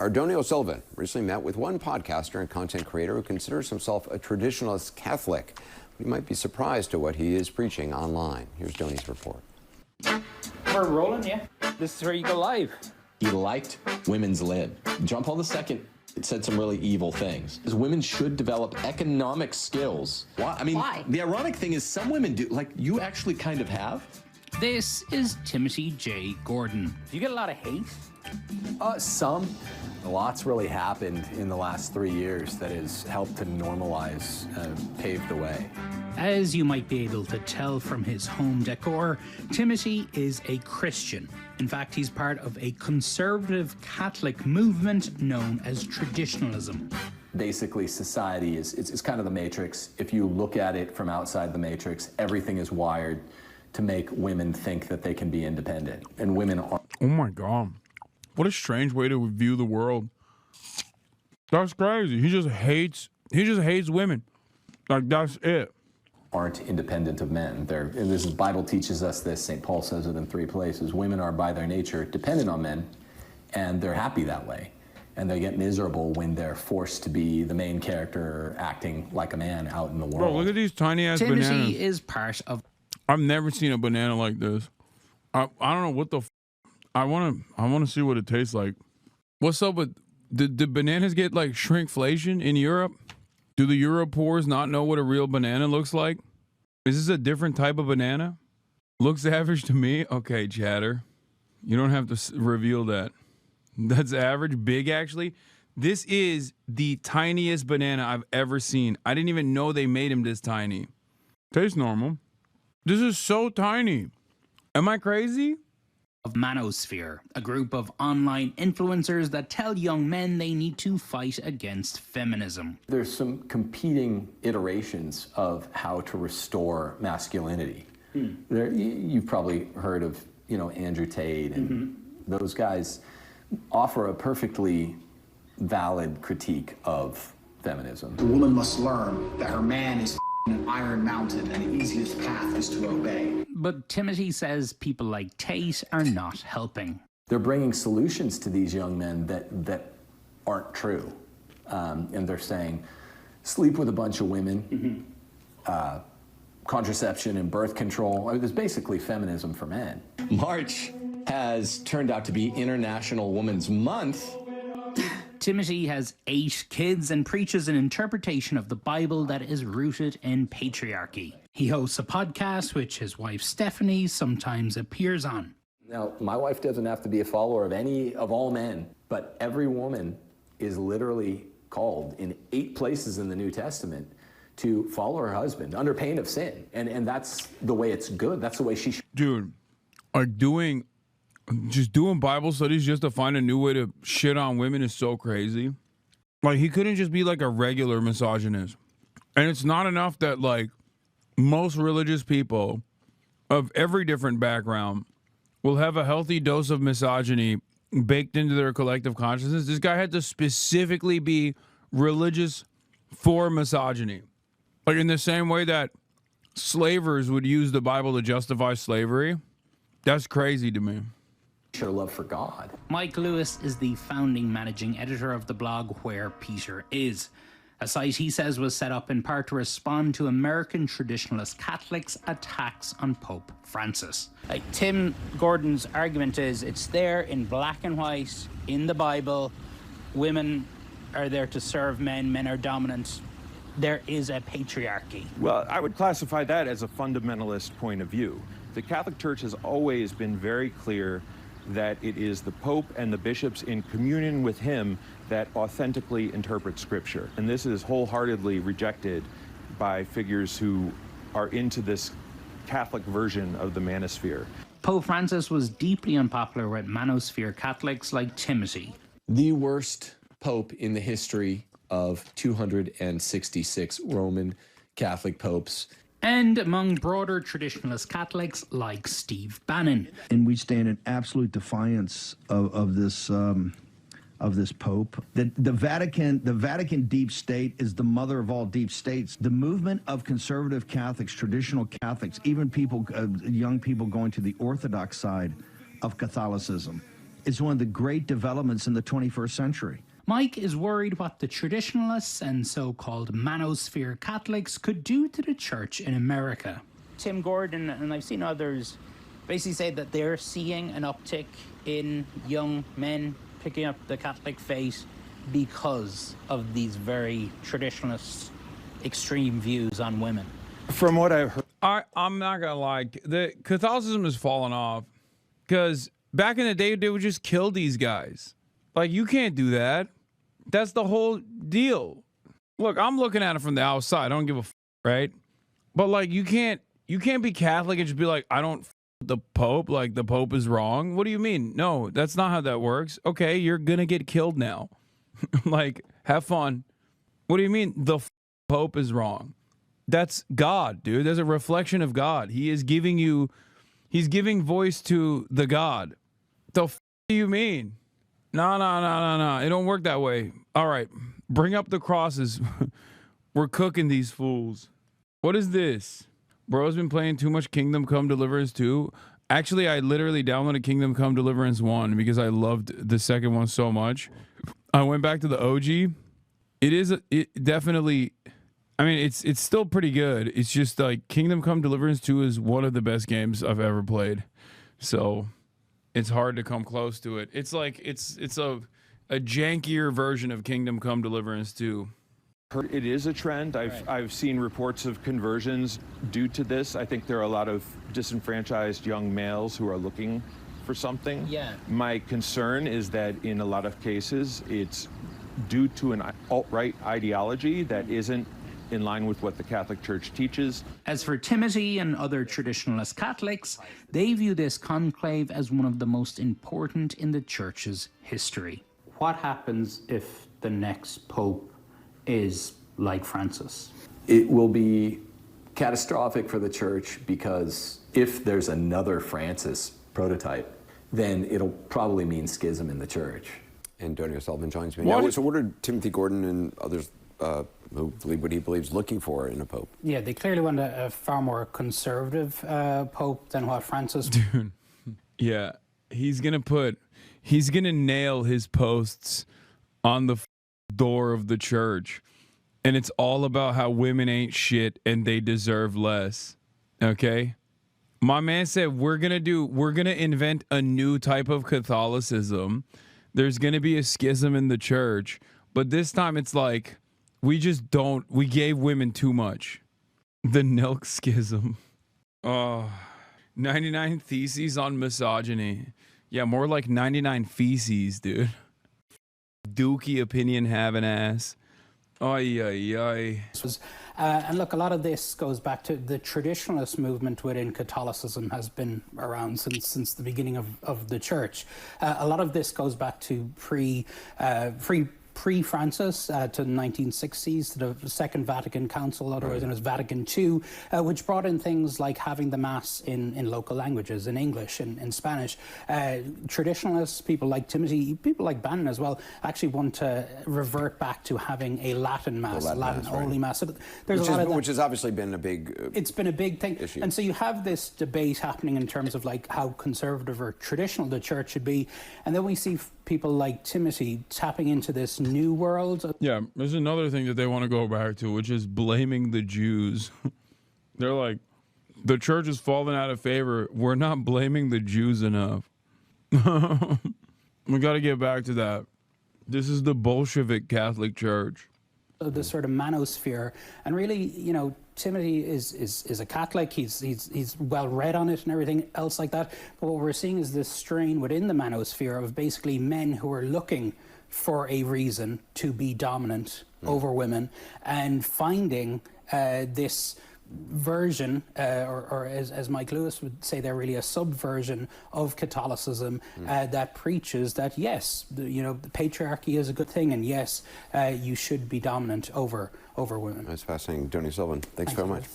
Ardoni O'Sullivan recently met with one podcaster and content creator who considers himself a traditionalist Catholic. You might be surprised to what he is preaching online. Here's Doni's report. We're rolling, yeah. This is where you go live. He liked women's lib. John Paul II said some really evil things. Women should develop economic skills. Why? I mean, why? The ironic thing is some women do, like you actually kind of have. This is Timothy J. Gordon. Do you get a lot of hate? Some. A lot's really happened in the last 3 years that has helped to normalize and pave the way. As you might be able to tell from his home decor, Timothy is a Christian. In fact, he's part of a conservative Catholic movement known as traditionalism. Basically, society it's kind of the matrix. If you look at it from outside the matrix, everything is wired to make women think that they can be independent. And women are... Oh my God. What a strange way to view the world. That's crazy. He just hates women. Like, that's it. Aren't independent of men. And this is, Bible teaches us this. St. Paul says it in 3 places. Women are by their nature dependent on men, and they're happy that way. And they get miserable when they're forced to be the main character acting like a man out in the world. Bro, look at these tiny ass bananas. Timothy is part of... I've never seen a banana like this. I don't know what the I want to see what it tastes like. What's up with did bananas get like shrinkflation in Europe? Do the Europores not know what a real banana looks like? Is this a different type of banana? Looks average to me. Okay, chatter. You don't have to reveal that. That's average. Big, actually. This is the tiniest banana I've ever seen. I didn't even know they made him this tiny. Tastes normal. This is so tiny. Am I crazy? Of Manosphere, a group of online influencers that tell young men they need to fight against feminism. There's some competing iterations of how to restore masculinity. You've probably heard of, Andrew Tate, and those guys offer a perfectly valid critique of feminism. The woman must learn that her man is an iron mounted and the easiest path is to obey. But Timothy says people like Tate are not helping. They're bringing solutions to these young men that aren't true. And they're saying, sleep with a bunch of women, contraception and birth control. I mean, there's basically feminism for men. March has turned out to be International Women's Month. Timothy has 8 kids and preaches an interpretation of the Bible that is rooted in patriarchy. He hosts a podcast which his wife Stephanie sometimes appears on. Now, my wife doesn't have to be a follower of any of all men, but every woman is literally called in 8 places in the New Testament to follow her husband under pain of sin. And that's the way it's good. That's the way she should. Dude, like doing Bible studies just to find a new way to shit on women is so crazy. Like, he couldn't just be like a regular misogynist. And it's not enough that like most religious people of every different background will have a healthy dose of misogyny baked into their collective consciousness. This guy had to specifically be religious for misogyny. Like in the same way that slavers would use the Bible to justify slavery. That's crazy to me. Her love for God. Mike Lewis is the founding managing editor of the blog Where Peter Is, a site he says was set up in part to respond to American traditionalist Catholics' attacks on Pope Francis. Like Tim Gordon's argument is it's there in black and white in the Bible. Women are there to serve men, men are dominant. There is a patriarchy. Well, I would classify that as a fundamentalist point of view. The Catholic Church has always been very clear that it is the Pope and the bishops in communion with him that authentically interpret Scripture. And this is wholeheartedly rejected by figures who are into this Catholic version of the Manosphere. Pope Francis was deeply unpopular with Manosphere Catholics like Timothy. The worst pope in the history of 266 Roman Catholic popes. And among broader traditionalist Catholics like Steve Bannon. And we stand in absolute defiance of this pope. The Vatican deep state is the mother of all deep states. The movement of conservative Catholics, traditional Catholics, even people, young people going to the Orthodox side of Catholicism, is one of the great developments in the 21st century. Mike is worried what the traditionalists and so-called Manosphere Catholics could do to the church in America. Tim Gordon, and I've seen others, basically say that they're seeing an uptick in young men picking up the Catholic faith because of these very traditionalist, extreme views on women. From what I've heard, I'm not gonna lie, the Catholicism has fallen off because back in the day they would just kill these guys. Like, you can't do that. That's the whole deal. Look, I'm looking at it from the outside. I don't give a right? But like, you can't be Catholic and just be like, I don't the Pope, like the Pope is wrong. What do you mean? No, that's not how that works. Okay, you're gonna get killed now. Like, have fun. What do you mean the Pope is wrong? That's God, dude. There's a reflection of God. He's giving voice to the God. The do you mean? No. It don't work that way. All right, bring up the crosses. We're cooking these fools. What is this? Bro's been playing too much Kingdom Come Deliverance 2. Actually, I literally downloaded Kingdom Come Deliverance 1 because I loved the second one so much. I went back to the OG. It definitely, I mean, it's still pretty good. It's just like Kingdom Come Deliverance 2 is one of the best games I've ever played. So it's hard to come close to it. It's like, it's a jankier version of Kingdom Come Deliverance 2. It is a trend. I've seen reports of conversions due to this. I think there are a lot of disenfranchised young males who are looking for something. Yeah. My concern is that in a lot of cases, it's due to an alt-right ideology that isn't in line with what the Catholic Church teaches. As for Timothy and other traditionalist Catholics, they view this conclave as one of the most important in the Church's history. What happens if the next Pope is like Francis? It will be catastrophic for the church because if there's another Francis prototype, then it'll probably mean schism in the church. Antonio Sullivan joins me now. So what are Timothy Gordon and others who believe what he believes looking for in a pope? Yeah, they clearly want a far more conservative pope than what Francis... Dude, yeah, he's gonna nail his posts on the door of the church, and it's all about how women ain't shit and they deserve less. Okay, my man said we're gonna invent a new type of Catholicism. There's gonna be a schism in the church, but this time it's like we gave women too much. The Nilk schism. Oh, 99 theses on misogyny. Yeah, more like 99 feces, dude. Dookie opinion having ass. Ay. And look, a lot of this goes back to the traditionalist movement within Catholicism has been around since the beginning of the church. A lot of this goes back to pre-Francis to the 1960s, to the Second Vatican Council, otherwise known as Vatican II, which brought in things like having the Mass in local languages, in English and in Spanish. Traditionalists, people like Timothy, people like Bannon as well, actually want to revert back to having a Latin Mass, a Latin-only Mass. So there's a lot of that. Which has obviously been a big It's been a big thing. Issue. And so you have this debate happening in terms of like how conservative or traditional the church should be. And then we see people like Timothy tapping into this new world. Yeah, there's another thing that they want to go back to, which is blaming the Jews. They're like, the church has fallen out of favor. We're not blaming the Jews enough. We got to get back to that. This is the Bolshevik Catholic Church. This sort of manosphere, and really, you know, Timothy is a Catholic. He's well read on it and everything else like that. But what we're seeing is this strain within the manosphere of basically men who are looking for a reason to be dominant over women, and finding this version, or as Mike Lewis would say, they're really a subversion of Catholicism that preaches that yes, the patriarchy is a good thing, and yes, you should be dominant over women. That's fascinating. Tony Sullivan, thanks very much.